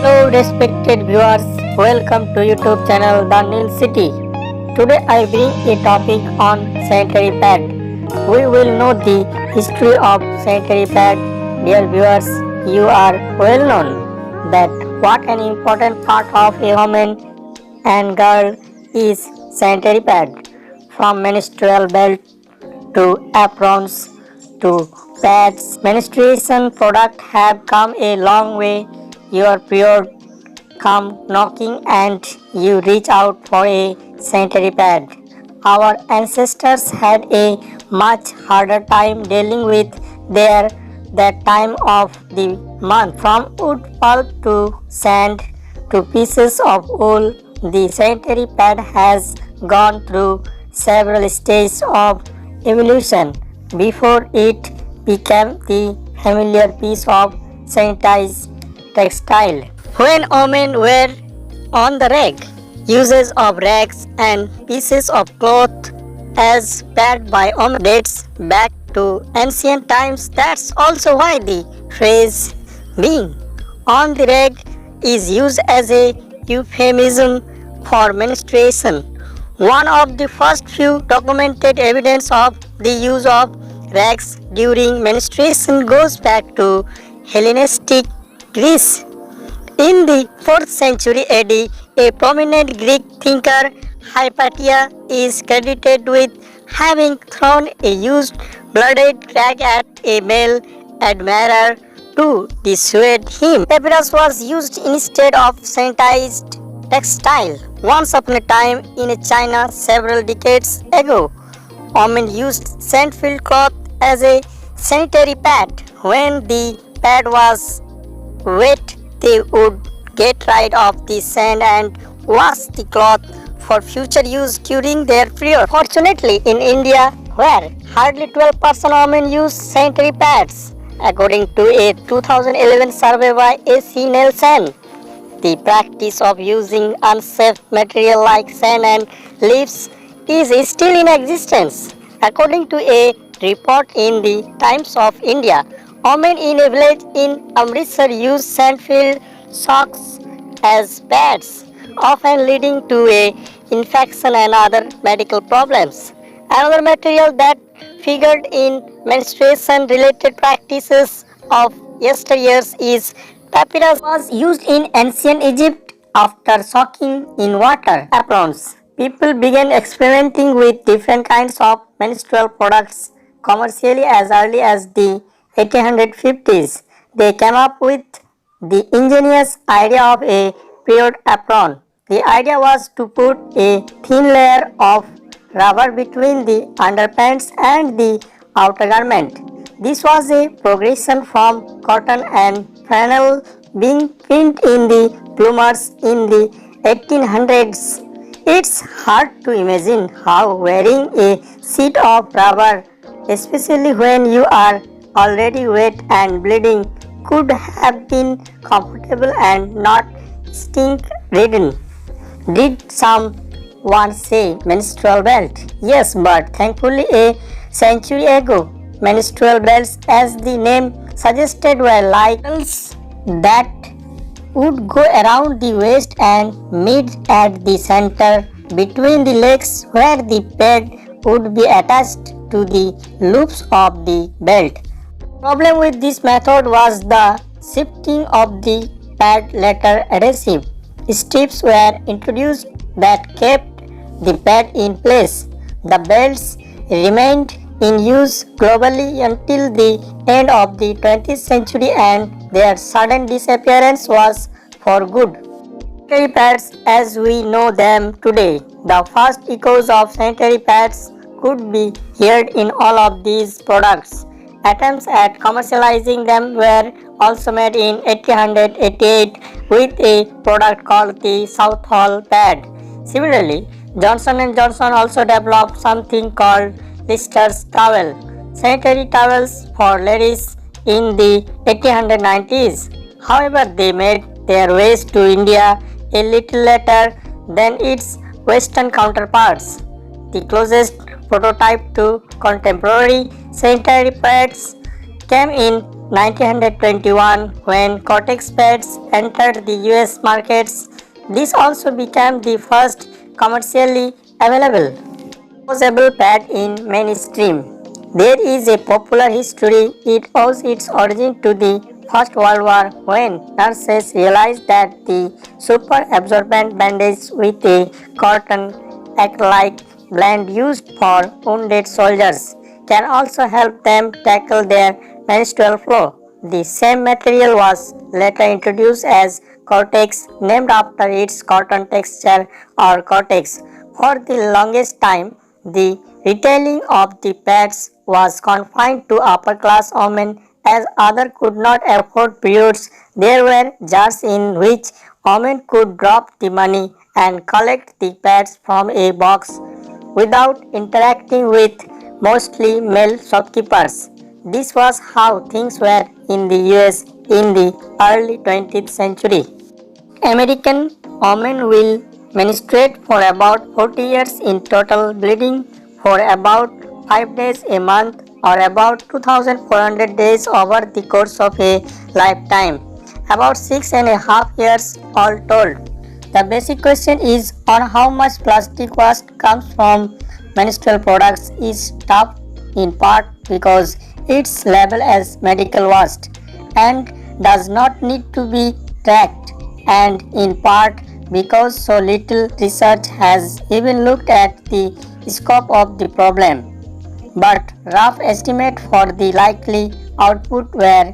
Hello respected viewers, welcome to YouTube channel The Nile City. Today I bring a topic on sanitary pad. We will know the history of sanitary pad. Dear viewers, you are well known that what an important part of a woman and girl is sanitary pad. From menstrual belt to aprons to pads, menstruation products have come a long way. Your period come knocking and you reach out for a sanitary pad. Our ancestors had a much harder time dealing with their that time of the month. From wood pulp to sand to pieces of wool, the sanitary pad has gone through several stages of evolution before it became the familiar piece of sanitized textile. When women were on the rag, uses of rags and pieces of cloth as pad by women dates back to ancient times. That's also why the phrase being on the rag is used as a euphemism for menstruation. One of the first few documented evidence of the use of rags during menstruation goes back to Hellenistic Greece. In the 4th century AD, a prominent Greek thinker, Hypatia, is credited with having thrown a used blooded rag at a male admirer to dissuade him. Papyrus was used instead of sanitized textile. Once upon a time in China several decades ago, women used sand-filled cloth as a sanitary pad. When the pad was wet, they would get rid of the sand and wash the cloth for future use during their period. Fortunately, in India, where hardly 12% women use sanitary pads, according to a 2011 survey by A.C. Nielsen, the practice of using unsafe material like sand and leaves is still in existence. According to a report in the Times of India, women in a village in Amritsar use sand-filled socks as pads, often leading to a infection and other medical problems. Another material that figured in menstruation-related practices of yesteryears is papyrus. Was used in ancient Egypt after soaking in water. Aprons. People began experimenting with different kinds of menstrual products commercially as early as the 1850s. They came up with the ingenious idea of a period apron. The idea was to put a thin layer of rubber between the underpants and the outer garment. This was a progression from cotton and flannel being printed in the bloomers in the 1800s. It's hard to imagine how wearing a sheet of rubber, especially when you are already wet and bleeding, could have been comfortable and not stink-ridden. Did someone say menstrual belt? Yes, but thankfully a century ago, menstrual belts, as the name suggested, were like belts that would go around the waist and meet at the center between the legs, where the pad would be attached to the loops of the belt. The problem with this method was the shifting of the pad letter adhesive. Strips were introduced that kept the pad in place. The belts remained in use globally until the end of the 20th century, and their sudden disappearance was for good. Sanitary pads as we know them today. The first echoes of sanitary pads could be heard in all of these products. Attempts at commercializing them were also made in 1888 with a product called the Southall pad. Similarly, Johnson & Johnson also developed something called Lister's towel, sanitary towels for ladies in the 1890s. However, they made their ways to India a little later than its Western counterparts. The closest prototype to contemporary sanitary pads came in 1921, when Cortex pads entered the US markets, this also became the first commercially available reusable pad in mainstream. There is a popular history. It owes its origin to the First World War when nurses realized that the super absorbent bandage with a cotton acrylate blend used for wounded soldiers can also help them tackle their menstrual flow. The same material was later introduced as Cortex, named after its cotton texture or cortex. For the longest time, the retailing of the pads was confined to upper class women as others could not afford periods. There were jars in which women could drop the money and collect the pads from a box without interacting with mostly male shopkeepers. This was how things were in the US in the early 20th century. American women will menstruate for about 40 years in total, bleeding for about 5 days a month or about 2400 days over the course of a lifetime, about 6.5 years all told. The basic question is on how much plastic waste comes from menstrual products is tough in part because it's labeled as medical waste and does not need to be tracked, and in part because so little research has even looked at the scope of the problem. But rough estimates for the likely output were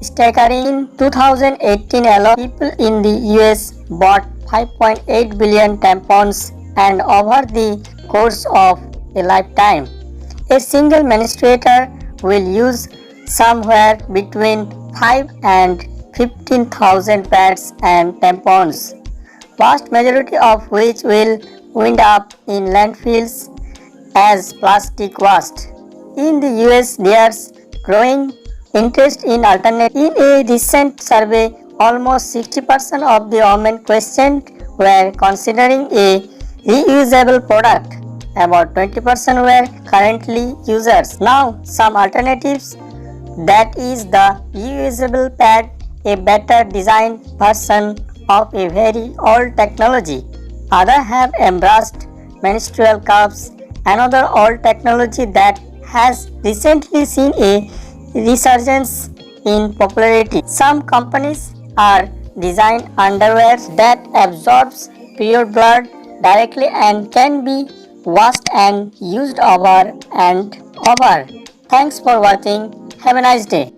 staggering. In 2018 alone, people in the US bought 5.8 billion tampons, and over the course of a lifetime, a single menstruator will use somewhere between 5 and 15,000 pads and tampons, vast majority of which will wind up in landfills as plastic waste. In the US, there's growing interest in alternatives. In a recent survey, almost 60% of the women questioned were considering a reusable product. About 20% were currently users. Now, some alternatives, that is the reusable pad, a better designed version of a very old technology. Others have embraced menstrual cups, another old technology that has recently seen a resurgence in popularity. Some companies are designing underwear that absorbs pure blood directly and can be washed and used over and over. Thanks for watching. Have a nice day.